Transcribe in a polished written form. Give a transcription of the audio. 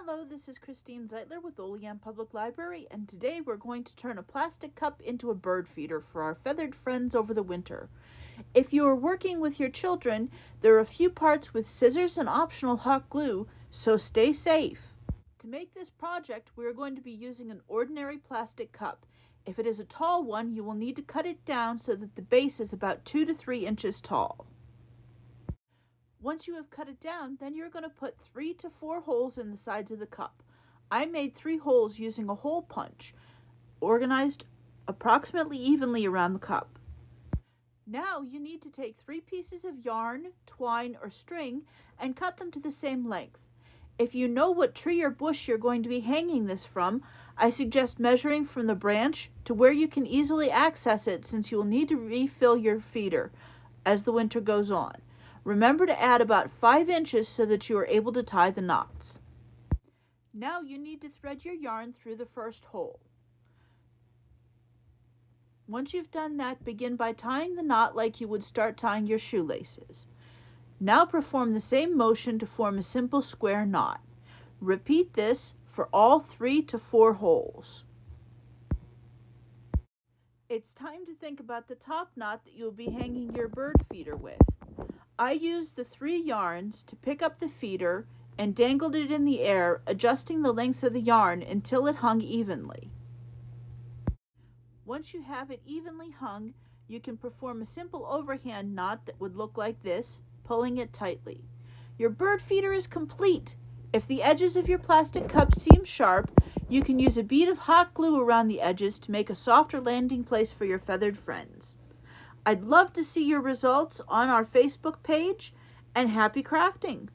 Hello, this is Christine Zeitler with Olean Public Library, and today we're going to turn a plastic cup into a bird feeder for our feathered friends over the winter. If you are working with your children, there are a few parts with scissors and optional hot glue, so stay safe. To make this project, we are going to be using an ordinary plastic cup. If it is a tall one, you will need to cut it down so that the base is about 2 to 3 inches tall. Once you have cut it down, then you're going to put 3 to 4 holes in the sides of the cup. I made 3 holes using a hole punch, organized approximately evenly around the cup. Now you need to take 3 pieces of yarn, twine, or string and cut them to the same length. If you know what tree or bush you're going to be hanging this from, I suggest measuring from the branch to where you can easily access it, since you will need to refill your feeder as the winter goes on. Remember to add about 5 inches so that you are able to tie the knots. Now you need to thread your yarn through the first hole. Once you've done that, begin by tying the knot like you would start tying your shoelaces. Now perform the same motion to form a simple square knot. Repeat this for all 3 to 4 holes. It's time to think about the top knot that you'll be hanging your bird feeder with. I used the 3 yarns to pick up the feeder and dangled it in the air, adjusting the lengths of the yarn until it hung evenly. Once you have it evenly hung, you can perform a simple overhand knot that would look like this, pulling it tightly. Your bird feeder is complete. If the edges of your plastic cup seem sharp, you can use a bead of hot glue around the edges to make a softer landing place for your feathered friends. I'd love to see your results on our Facebook page, and happy crafting!